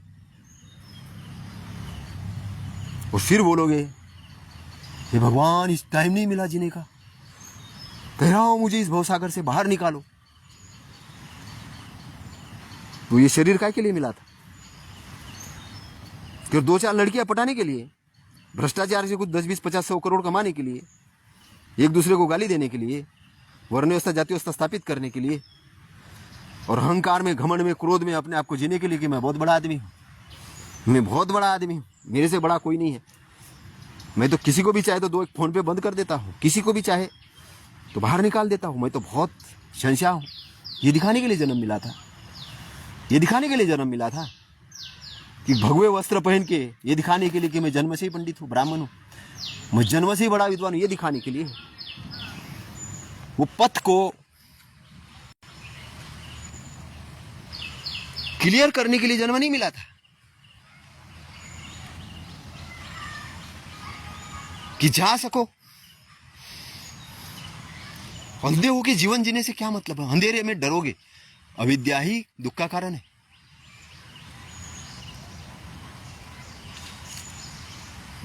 और फिर बोलोगे हे भगवान इस टाइम नहीं मिला जीने का, कह रहा हूं मुझे इस भवसागर से बाहर निकालो। तो ये शरीर काय के लिए मिला था? फिर 2-4 लड़कियां पटाने के लिए, भ्रष्टाचार से कुछ 10, 20, 50, 100 करोड़ कमाने के लिए, एक दूसरे को गाली देने के लिए, वर्ण व्यवस्था, जाति व्यवस्था स्थापित करने के लिए। और अहंकार में, घमंड में, क्रोध में अपने आप को जीने के लिए कि मैं बहुत बड़ा आदमी हूँ, मैं बहुत बड़ा आदमी हूँ, मेरे से बड़ा कोई नहीं है। मैं तो किसी को भी चाहे तो दो एक फोन पे बंद कर देता हूँ, किसी को भी चाहे तो बाहर निकाल देता हूँ, मैं तो बहुत शहंशाह हूँ। ये दिखाने के लिए जन्म मिला था, ये दिखाने के लिए जन्म मिला था कि भगवे वस्त्र पहन के, ये दिखाने के लिए कि मैं जन्म से ही पंडित हूँ, ब्राह्मण हूँ, मैं जन्म से ही बड़ा विद्वान हूँ, ये दिखाने के लिए। वो पथ को क्लियर करने के लिए जन्म नहीं मिला था कि जा सको। अंधे होके जीवन जीने से क्या मतलब है? अंधेरे में डरोगे, अविद्या ही दुख का कारण है।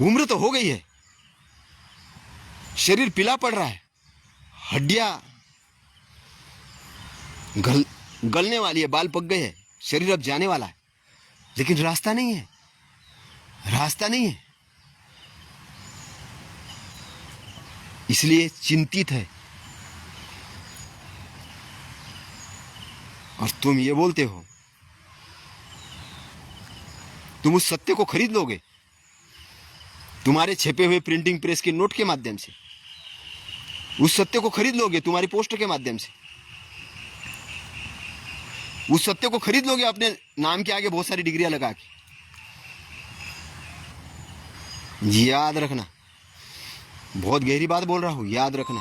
उम्र तो हो गई है, शरीर पीला पड़ रहा है, हड्डियां गलने वाली है, बाल पक गए हैं, शरीर अब जाने वाला है, लेकिन रास्ता नहीं है, रास्ता नहीं है, इसलिए चिंतित है। और तुम ये बोलते हो तुम उस सत्य को खरीद लोगे तुम्हारे छपे हुए प्रिंटिंग प्रेस के नोट के माध्यम से, उस सत्य को खरीद लोगे तुम्हारी पोस्ट के माध्यम से, उस सत्य को खरीद लोगे अपने नाम के आगे बहुत सारी डिग्रियां लगा के। याद रखना, बहुत गहरी बात बोल रहा हूं, याद रखना।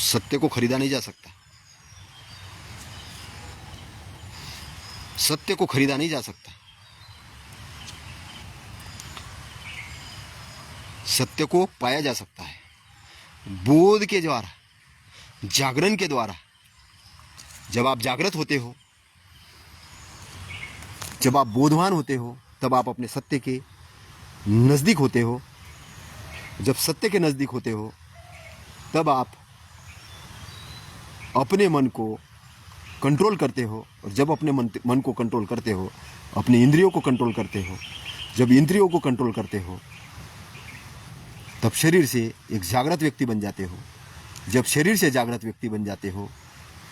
सत्य को खरीदा नहीं जा सकता, सत्य को खरीदा नहीं जा सकता, सत्य को पाया जा सकता है बोध के द्वारा, जागरण के द्वारा। जब आप जागृत होते हो, जब आप बोधवान होते हो, तब आप अपने सत्य के नजदीक होते हो। जब सत्य के नजदीक होते हो, तब आप अपने मन को कंट्रोल करते हो, और जब अपने मन को कंट्रोल करते हो, अपने इंद्रियों को कंट्रोल करते हो। जब इंद्रियों को कंट्रोल करते हो, तब शरीर से एक जागृत व्यक्ति बन जाते हो। जब शरीर से जागृत व्यक्ति बन जाते हो,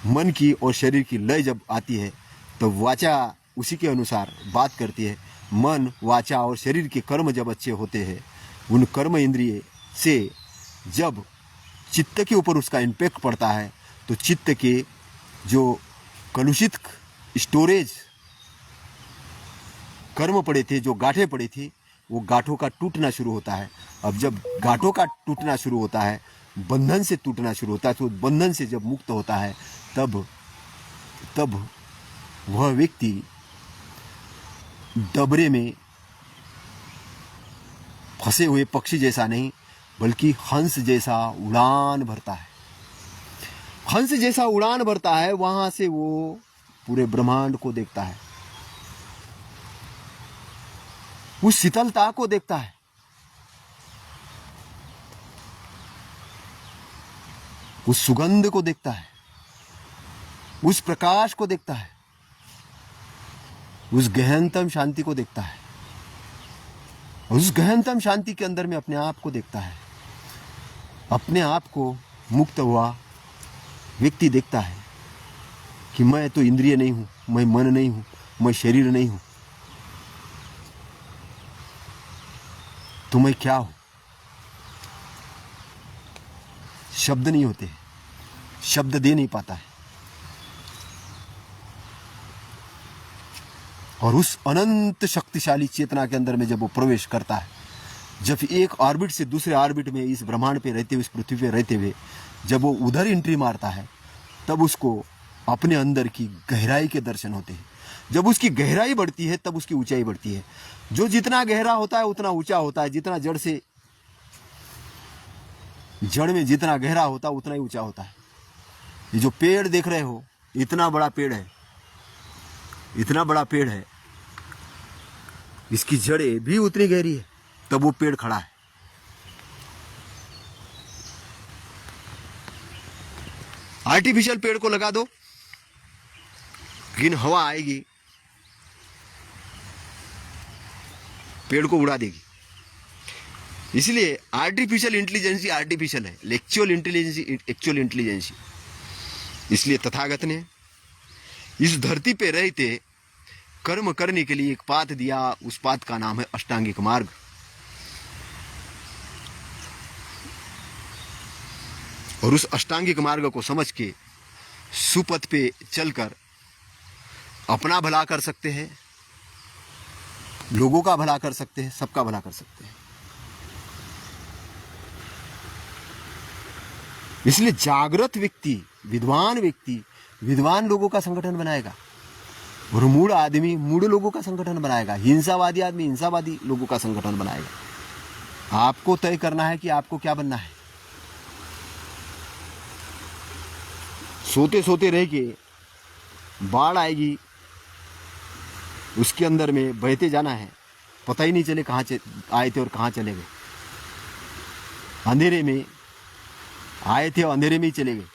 मन की और शरीर की लय जब आती है, तो वाचा उसी के अनुसार बात करती है। मन, वाचा और शरीर के कर्म जब अच्छे होते हैं, उन कर्म इंद्रिय से जब चित्त के ऊपर उसका इम्पैक्ट पड़ता है, तो चित्त के जो कलुषित स्टोरेज कर्म पड़े थे, जो गांठें पड़ी थी, वो गांठों का टूटना शुरू होता है। अब जब गांठों का टूटना शुरू होता है, बंधन से टूटना शुरू होता है, तो बंधन से जब मुक्त होता है, तब वह व्यक्ति डबरे में फंसे हुए पक्षी जैसा नहीं, बल्कि हंस जैसा उड़ान भरता है। हंस जैसा उड़ान भरता है, वहां से वो पूरे ब्रह्मांड को देखता है, उस शीतलता को देखता है, उस सुगंध को देखता है, उस प्रकाश को देखता है, उस गहनतम शांति को देखता है। उस गहनतम शांति के अंदर में अपने आप को देखता है। अपने आप को मुक्त हुआ व्यक्ति देखता है कि मैं तो इंद्रिय नहीं हूं, मैं मन नहीं हूं, मैं शरीर नहीं हूं, तो मैं क्या हूं? शब्द नहीं होते, शब्द दे नहीं पाता है। और उस अनंत शक्तिशाली चेतना के अंदर में जब वो प्रवेश करता है, जब एक ऑर्बिट से दूसरे ऑर्बिट में इस ब्रह्मांड पे रहते हुए, इस पृथ्वी पे रहते हुए जब वो उधर एंट्री मारता है, तब उसको अपने अंदर की गहराई के दर्शन होते हैं। जब उसकी गहराई बढ़ती है, तब उसकी ऊंचाई बढ़ती है। जो जितना गहरा होता है उतना ऊंचा होता है, जितना जड़ में जितना गहरा होता है उतना ही ऊंचा होता है। ये जो पेड़ देख रहे हो, इतना बड़ा पेड़ है, इतना बड़ा पेड़ है, इसकी जड़ें भी उतनी गहरी है, तब वो पेड़ खड़ा है। आर्टिफिशियल पेड़ को लगा दो, लेकिन हवा आएगी, पेड़ को उड़ा देगी। इसलिए आर्टिफिशियल इंटेलिजेंसी आर्टिफिशियल है, एक्चुअल इंटेलिजेंसी एक्चुअल इंटेलिजेंसी। इसलिए तथागत ने इस धरती पे रहते कर्म करने के लिए एक पाथ दिया, उस पाथ का नाम है अष्टांगिक मार्ग। और उस अष्टांगिक मार्ग को समझ के सुपथ पे चलकर अपना भला कर सकते हैं, लोगों का भला कर सकते हैं, सबका भला कर सकते हैं। इसलिए जागृत व्यक्ति, विद्वान लोगों का संगठन बनाएगा, और मूढ़ आदमी मूढ़ लोगों का संगठन बनाएगा, हिंसावादी आदमी हिंसावादी लोगों का संगठन बनाएगा। आपको तय करना है कि आपको क्या बनना है। सोते सोते रह के बाढ़ आएगी, उसके अंदर में बहते जाना है, पता ही नहीं चले कहाँ आए थे और कहाँ चले गए। अंधेरे में आए थे और अंधेरे में ही चले गए।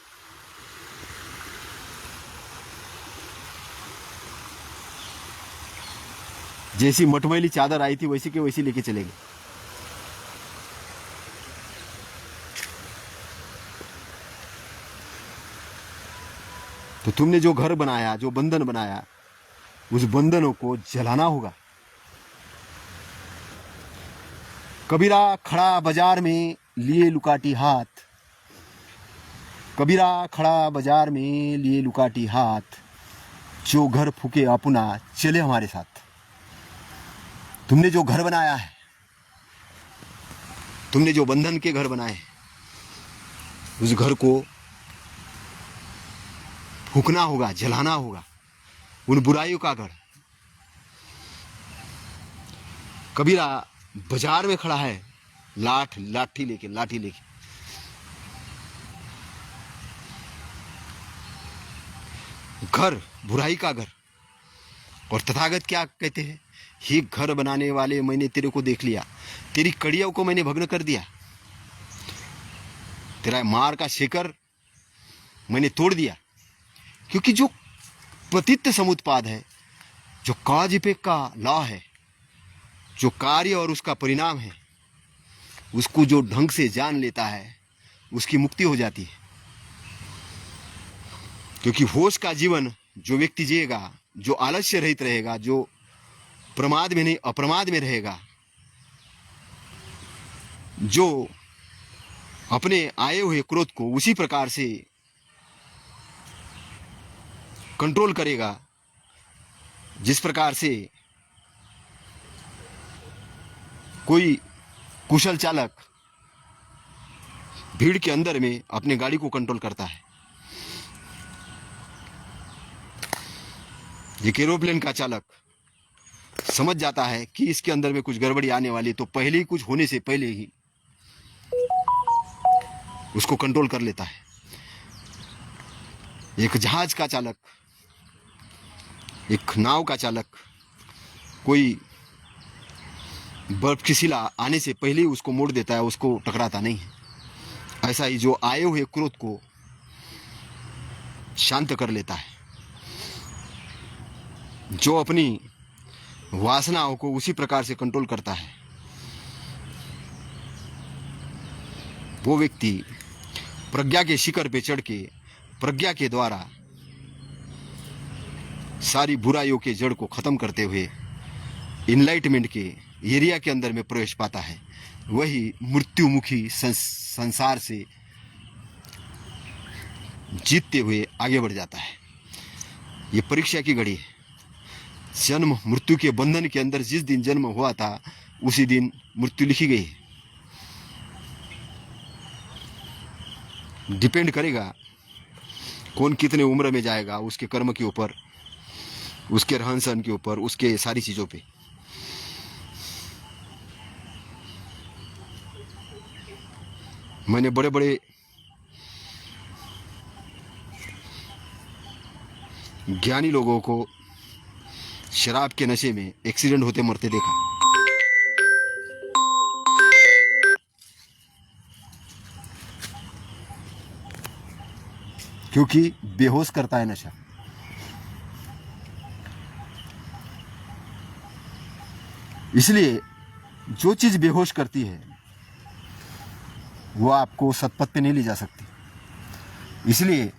जैसी मटमैली चादर आई थी वैसी के वैसी लेके चले गए। तो तुमने जो घर बनाया, जो बंधन बनाया, उस बंधनों को जलाना होगा। कबीरा खड़ा बाजार में लिए लुकाटी हाथ, कबीरा खड़ा बाजार में लिए लुकाटी हाथ, जो घर फूके अपना चले हमारे साथ। तुमने जो घर बनाया है, तुमने जो बंधन के घर बनाए हैं, उस घर को फूकना होगा, जलाना होगा, उन बुराइयों का घर। कबीरा बाजार में खड़ा है, लाठी लेके घर, बुराई का घर। और तथागत क्या कहते हैं, ही घर बनाने वाले, मैंने तेरे को देख लिया, तेरी कड़ियों को मैंने भग्न कर दिया, तेरा मार का शिखर मैंने तोड़ दिया। क्योंकि जो पतित समुत्पाद है, जो काज इफेक्ट का लॉ है, जो कार्य और उसका परिणाम है, उसको जो ढंग से जान लेता है, उसकी मुक्ति हो जाती है। क्योंकि होश का जीवन जो व्यक्ति जिएगा, जो आलस्य रहित रहेगा, जो प्रमाद में नहीं अप्रमाद में रहेगा, जो अपने आए हुए क्रोध को उसी प्रकार से कंट्रोल करेगा जिस प्रकार से कोई कुशल चालक भीड़ के अंदर में अपने गाड़ी को कंट्रोल करता है। एक एरोप्लेन का चालक समझ जाता है कि इसके अंदर में कुछ गड़बड़ी आने वाली, तो पहले ही, कुछ होने से पहले ही उसको कंट्रोल कर लेता है। एक जहाज का चालक, एक नाव का चालक, कोई बर्फ की शिला आने से पहले ही उसको मोड़ देता है, उसको टकराता नहीं है। ऐसा ही जो आए हुए क्रोध को शांत कर लेता है, जो अपनी वासनाओं को उसी प्रकार से कंट्रोल करता है, वो व्यक्ति प्रज्ञा के शिखर पे चढ़ के प्रज्ञा के द्वारा सारी बुराइयों के जड़ को खत्म करते हुए इनलाइटमेंट के एरिया के अंदर में प्रवेश पाता है। वही मृत्युमुखी संसार से जीतते हुए आगे बढ़ जाता है। ये परीक्षा की घड़ी है। जन्म मृत्यु के बंधन के अंदर जिस दिन जन्म हुआ था, उसी दिन मृत्यु लिखी गई है। डिपेंड करेगा कौन कितने उम्र में जाएगा, उसके कर्म के ऊपर, उसके रहन सहन के ऊपर, उसके सारी चीजों पे। मैंने बड़े बड़े ज्ञानी लोगों को शराब के नशे में एक्सीडेंट होते मरते देखा। क्योंकि बेहोश करता है नशा। इसलिए जो चीज बेहोश करती है वो आपको सतपथ पे नहीं ले जा सकती। इसलिए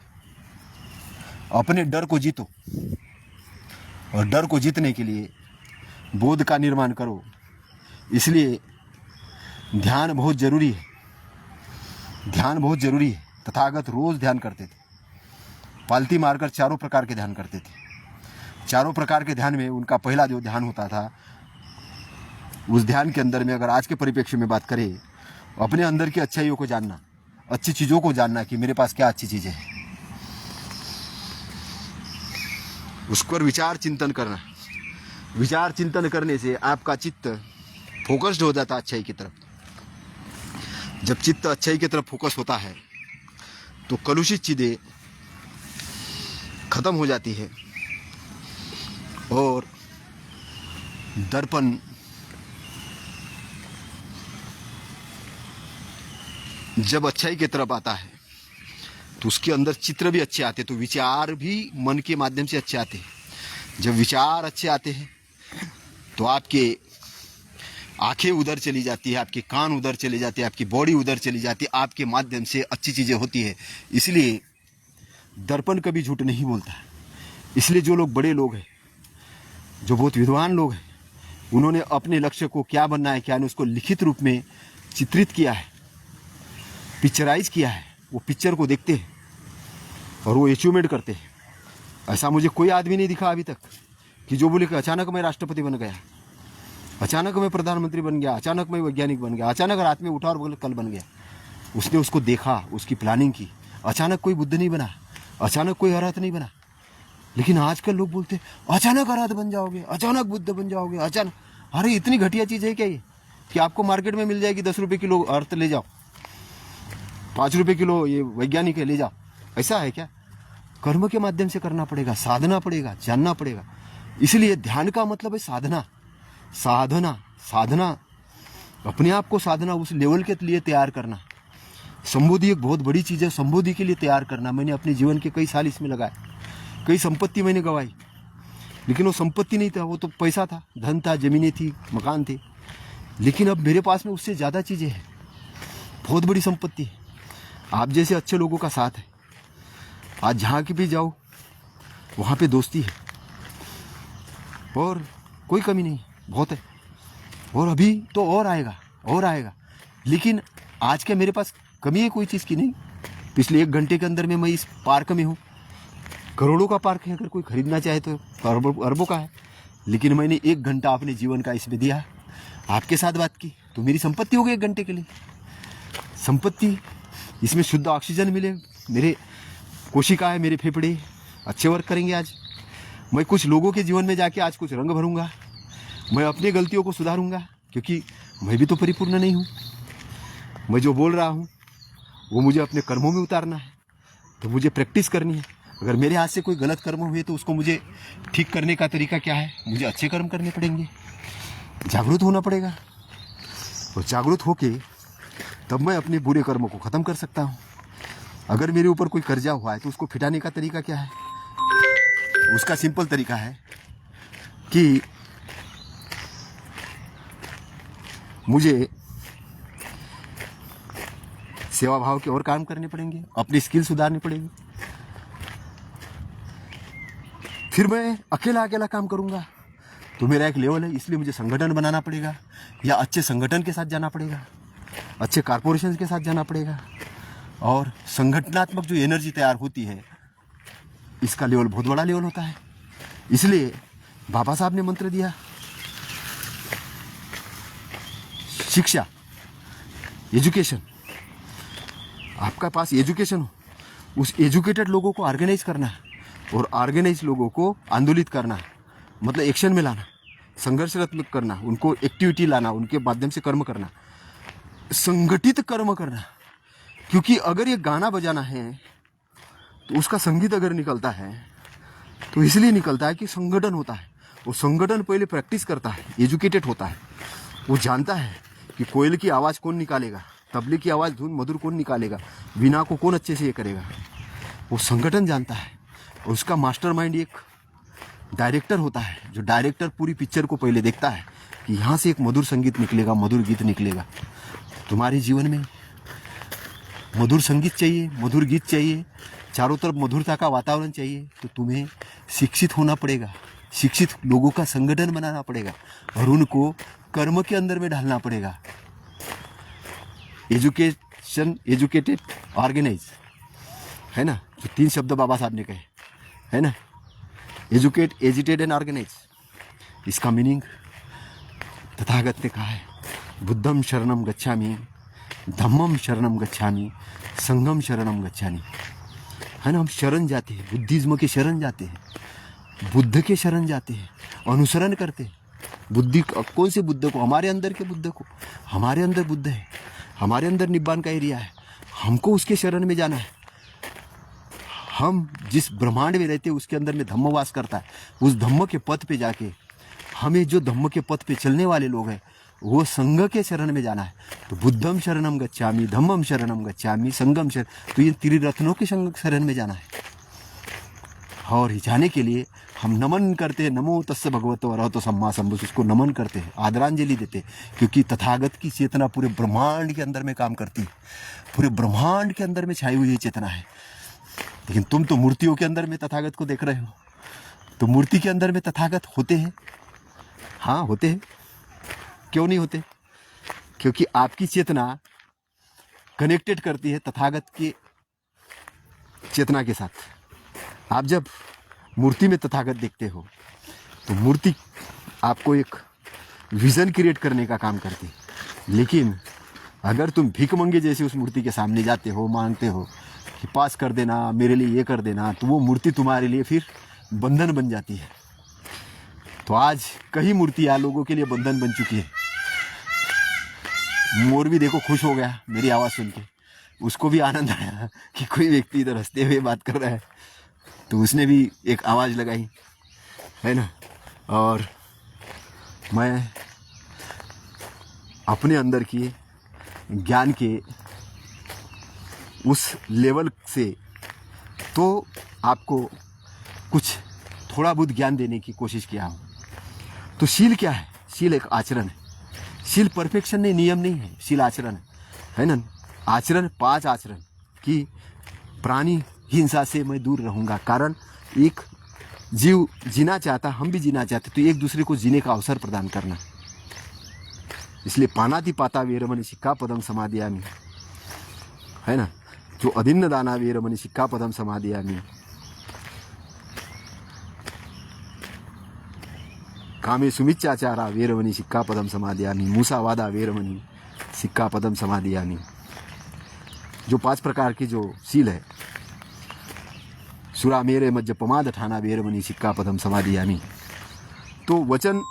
अपने डर को जीतो, और डर को जीतने के लिए बोध का निर्माण करो। इसलिए ध्यान बहुत जरूरी है, ध्यान बहुत जरूरी है। तथागत रोज ध्यान करते थे, पालती मारकर चारों प्रकार के ध्यान करते थे। चारों प्रकार के ध्यान में उनका पहला जो ध्यान होता था, उस ध्यान के अंदर में अगर आज के परिप्रेक्ष्य में बात करें, अपने अंदर की अच्छाइयों को जानना, अच्छी चीज़ों को जानना कि मेरे पास क्या अच्छी चीज़ें हैं, उस पर विचार चिंतन करना। विचार चिंतन करने से आपका चित्त फोकस्ड हो जाता है अच्छाई की तरफ। जब चित्त अच्छाई की तरफ फोकस होता है तो कलुषित चीज़ें खत्म हो जाती है, और दर्पण जब अच्छाई की तरफ आता है तो उसके अंदर चित्र भी अच्छे आते हैं, तो विचार भी मन के माध्यम से अच्छे आते हैं। जब विचार अच्छे आते हैं तो आपके आंखें उधर चली जाती है, आपके कान उधर चले जाते हैं, आपकी बॉडी उधर चली जाती है, आपके माध्यम से अच्छी चीज़ें होती है। इसलिए दर्पण कभी झूठ नहीं बोलता। इसलिए जो लोग बड़े लोग हैं, जो बहुत विद्वान लोग हैं, उन्होंने अपने लक्ष्य को क्या बनना है क्या नहीं, उसको लिखित रूप में चित्रित किया है, पिक्चराइज किया है। वो पिक्चर को देखते हैं और वो अचीवमेंट करते हैं। ऐसा मुझे कोई आदमी नहीं दिखा अभी तक कि जो बोले कि अचानक मैं राष्ट्रपति बन गया, अचानक मैं प्रधानमंत्री बन गया, अचानक मैं वैज्ञानिक बन गया, अचानक रात में उठा और बोले कल बन गया। उसने उसको देखा, उसकी प्लानिंग की। अचानक कोई बुद्ध नहीं बना, अचानक कोई अरहत नहीं बना। लेकिन आजकल लोग बोलते अचानक अरहत बन जाओगे, अचानक बुद्ध बन जाओगे, अचानक। अरे इतनी घटिया चीज़ है क्या ये कि आपको मार्केट में मिल जाएगी 10 रुपये किलो अर्थ ले जाओ, 5 रुपये किलो ये वैज्ञानिक है ले जाओ। ऐसा है क्या? कर्म के माध्यम से करना पड़ेगा, साधना पड़ेगा, जानना पड़ेगा। इसलिए ध्यान का मतलब है साधना, साधना, साधना, अपने आप को साधना, उस लेवल के लिए तैयार करना। संबोधि एक बहुत बड़ी चीज़ है, संबोधि के लिए तैयार करना। मैंने अपने जीवन के कई साल इसमें लगाए, कई संपत्ति मैंने गंवाई, लेकिन वो संपत्ति नहीं था, वो तो पैसा था, धन था, जमीनें थी, मकान थे। लेकिन अब मेरे पास में उससे ज़्यादा चीज़ें हैं, बहुत बड़ी संपत्ति है। आप जैसे अच्छे लोगों का साथ है। आज जहाँ की भी जाओ वहाँ पे दोस्ती है, और कोई कमी नहीं, बहुत है। और अभी तो और आएगा, और आएगा। लेकिन आज के मेरे पास कमी है कोई चीज़ की नहीं। पिछले 1 घंटे के अंदर में मैं इस पार्क में हूँ। करोड़ों का पार्क है, अगर कोई खरीदना चाहे तो अरबों का है। लेकिन मैंने 1 घंटा अपने जीवन का इसमें दिया, आपके साथ बात की, तो मेरी संपत्ति हो गई 1 घंटे के लिए। संपत्ति, इसमें शुद्ध ऑक्सीजन मिले, मेरे कोशिका है, मेरे फेफड़े अच्छे वर्क करेंगे। आज मैं कुछ लोगों के जीवन में जाके आज कुछ रंग भरूंगा, मैं अपनी गलतियों को सुधारूंगा, क्योंकि मैं भी तो परिपूर्ण नहीं हूँ। मैं जो बोल रहा हूँ वो मुझे अपने कर्मों में उतारना है, तो मुझे प्रैक्टिस करनी है। अगर मेरे हाथ से कोई गलत कर्म हुए तो उसको मुझे ठीक करने का तरीका क्या है? मुझे अच्छे कर्म करने पड़ेंगे, जागरूक होना पड़ेगा। और जागरूक होके तब मैं अपने बुरे कर्मों को ख़त्म कर सकता हूँ। अगर मेरे ऊपर कोई कर्जा हुआ है तो उसको फिटाने का तरीका क्या है? उसका सिंपल तरीका है कि मुझे सेवा भाव के और काम करने पड़ेंगे, अपनी स्किल सुधारनी पड़ेगी। फिर मैं अकेला काम करूंगा तो मेरा एक लेवल है, इसलिए मुझे संगठन बनाना पड़ेगा, या अच्छे संगठन के साथ जाना पड़ेगा, अच्छे कॉरपोरेशन के साथ जाना पड़ेगा। और संगठनात्मक जो एनर्जी तैयार होती है, इसका लेवल बहुत बड़ा लेवल होता है। इसलिए बाबा साहब ने मंत्र दिया, शिक्षा, एजुकेशन। आपका पास एजुकेशन हो, उस एजुकेटेड लोगों को ऑर्गेनाइज करना है, और ऑर्गेनाइज लोगों को आंदोलित करना है, मतलब एक्शन में लाना, संघर्षरत करना, उनको एक्टिविटी लाना, उनके माध्यम से कर्म करना, संगठित कर्म करना। क्योंकि अगर ये गाना बजाना है तो उसका संगीत अगर निकलता है तो इसलिए निकलता है कि संगठन होता है। वो संगठन पहले प्रैक्टिस करता है, एजुकेटेड होता है, वो जानता है कि कोयल की आवाज़ कौन निकालेगा, तबले की आवाज़ धुन मधुर कौन निकालेगा, वीणा को कौन अच्छे से ये करेगा। वो संगठन जानता है, और उसका मास्टरमाइंड एक डायरेक्टर होता है, जो डायरेक्टर पूरी पिक्चर को पहले देखता है कि यहाँ से एक मधुर संगीत निकलेगा, मधुर गीत निकलेगा। तुम्हारे जीवन में मधुर संगीत चाहिए, मधुर गीत चाहिए, चारों तरफ मधुरता का वातावरण चाहिए, तो तुम्हें शिक्षित होना पड़ेगा, शिक्षित लोगों का संगठन बनाना पड़ेगा और उनको कर्म के अंदर में ढालना पड़ेगा। एजुकेशन, एजुकेटेड, ऑर्गेनाइज, है ना, जो 3 शब्द बाबा साहब ने कहे, है ना, एजुकेट, एजिटेड एंड ऑर्गेनाइज। इसका मीनिंग तथागत ने कहा है, बुद्धम शरणम गच्छामि, धम्मम शरणम गच्छामि, संघम शरणम गच्छामि। है ना, हम शरण जाते हैं, बुद्धिज्म के शरण जाते हैं, बुद्ध के शरण जाते हैं, अनुसरण करते हैं। बुद्धि, कौन से बुद्ध को? हमारे अंदर के बुद्ध को। हमारे अंदर बुद्ध है, हमारे अंदर निब्बान का एरिया है, हमको उसके शरण में जाना है। हम जिस ब्रह्मांड में रहते हैं उसके अंदर में धम्म वास करता है। उस धम्म के पथ पे जाके हमें, जो धम्म के पथ पे चलने वाले लोग हैं, वो संघ के शरण में जाना है। तो बुद्धम शरणम गच्छामि, धम्मम शरणम गच्छामि, संघम शरण, तो ये त्रिरत्नों के शरण में जाना है। और जाने के लिए हम नमन करते हैं, नमो तस्य भगवतो अरहतो सम्मा संबुद्ध, उसको नमन करते हैं, आदरांजलि देते हैं, क्योंकि तथागत की चेतना पूरे ब्रह्मांड के अंदर में काम करती है, पूरे ब्रह्मांड के अंदर में छाई हुई ये चेतना है। लेकिन तुम तो मूर्तियों के अंदर में तथागत को देख रहे हो। तो मूर्ति के अंदर में तथागत होते हैं? हाँ, होते हैं। क्यों नहीं होते? क्योंकि आपकी चेतना कनेक्टेड करती है तथागत की चेतना के साथ। आप जब मूर्ति में तथागत देखते हो तो मूर्ति आपको एक विजन क्रिएट करने का काम करती है। लेकिन अगर तुम भीख मंगे जैसे उस मूर्ति के सामने जाते हो, मांगते हो कि पास कर देना, मेरे लिए ये कर देना, तो वो मूर्ति तुम्हारे लिए फिर बंधन बन जाती है। तो आज कई मूर्तियां लोगों के लिए बंधन बन चुकी है। मोर भी देखो खुश हो गया मेरी आवाज़ सुन के, उसको भी आनंद आया कि कोई व्यक्ति इधर हंसते हुए बात कर रहा है, तो उसने भी एक आवाज़ लगाई, है ना। और मैं अपने अंदर की ज्ञान के उस लेवल से तो आपको कुछ थोड़ा बहुत ज्ञान देने की कोशिश किया हूँ। तो शील क्या है? शील एक आचरण है। शील परफेक्शन नहीं, नियम नहीं है, शील आचरण है ना। आचरण, 5 आचरण कि प्राणी हिंसा से मैं दूर रहूँगा। कारण एक जीव जीना चाहता, हम भी जीना चाहते, तो एक दूसरे को जीने का अवसर प्रदान करना। इसलिए पानाति पाता वेरमणि सिक्खापदम समादियामि, है ना, जो अदिन्न दाना वेरमणि सिक्खापदम समादियामि, कामे सुमिच्चाचारा वेरमणि सिक्खापदम समादियामि, मूसावादा वेरमणि सिक्खापदम समादियामि। जो 5 प्रकार की जो शील है, सुरा मेरे मज्ज पमाद ठाना वेरमणि सिक्खापदम समादियामि। तो वचन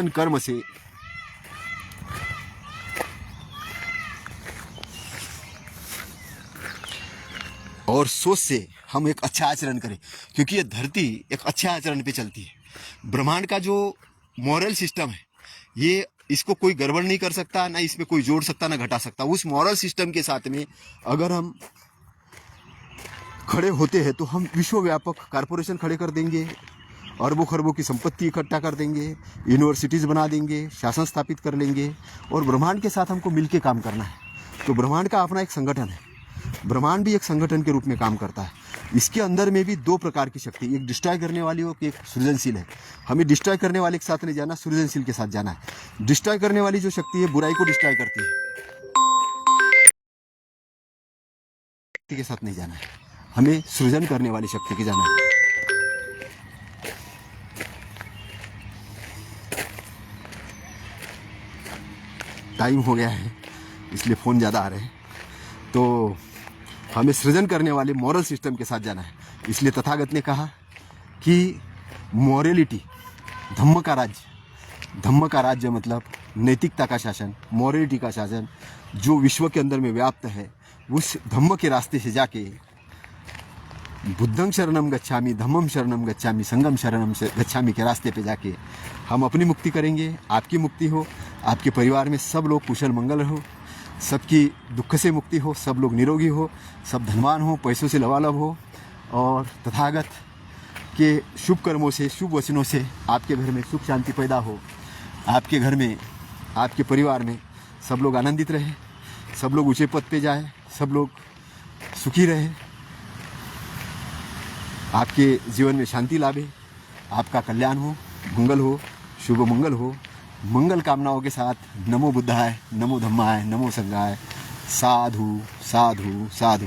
कर्म से और सोच से हम एक अच्छा आचरण करें, क्योंकि ये धरती एक अच्छे आचरण पे चलती है। ब्रह्मांड का जो मॉरल सिस्टम है, ये इसको कोई गड़बड़ नहीं कर सकता, ना इसमें कोई जोड़ सकता ना घटा सकता। उस मॉरल सिस्टम के साथ में अगर हम खड़े होते हैं तो हम विश्वव्यापक कॉरपोरेशन खड़े कर देंगे, अरबों खरबों की संपत्ति इकट्ठा कर देंगे, यूनिवर्सिटीज़ बना देंगे, शासन स्थापित कर लेंगे, और ब्रह्मांड के साथ हमको मिलके काम करना है। तो ब्रह्मांड का अपना एक संगठन है, ब्रह्मांड भी एक संगठन के रूप में काम करता है। इसके अंदर में भी 2 प्रकार की शक्ति, एक डिस्ट्रॉय करने वाली हो, एक सृजनशील है। हमें डिस्ट्रॉय करने वाले के साथ नहीं जाना, सृजनशील के साथ जाना है। डिस्ट्रॉय करने वाली जो शक्ति है बुराई को डिस्ट्रॉय करती है, शक्ति के साथ नहीं जाना है, हमें सृजन करने वाली शक्ति के जाना है। टाइम हो गया है इसलिए फ़ोन ज़्यादा आ रहे हैं। तो हमें सृजन करने वाले मॉरल सिस्टम के साथ जाना है। इसलिए तथागत ने कहा कि मॉरलिटी, धम्म का राज्य, धम्म का राज्य मतलब नैतिकता का शासन, मॉरलिटी का शासन जो विश्व के अंदर में व्याप्त है, उस धम्म के रास्ते से जाके बुद्धं शरणम गच्छामि, धम्मम शरणम गच्छामि, संघम शरणम गच्छामि के रास्ते पे जाके हम अपनी मुक्ति करेंगे, आपकी मुक्ति हो, आपके परिवार में सब लोग कुशल मंगल हो, सबकी दुख से मुक्ति हो, सब लोग निरोगी हो, सब धनवान हो, पैसों से लबालब हो, और तथागत के शुभ कर्मों से, शुभ वचनों से आपके घर में सुख शांति पैदा हो, आपके घर में, आपके परिवार में सब लोग आनंदित रहे, सब लोग ऊंचे पद पे जाए, सब लोग सुखी रहे, आपके जीवन में शांति लावे, आपका कल्याण हो, मंगल हो, शुभ मंगल हो। मंगल कामनाओं के साथ नमो बुद्धाय, नमो धम्माय, नमो संघाय। साधु साधु साधु।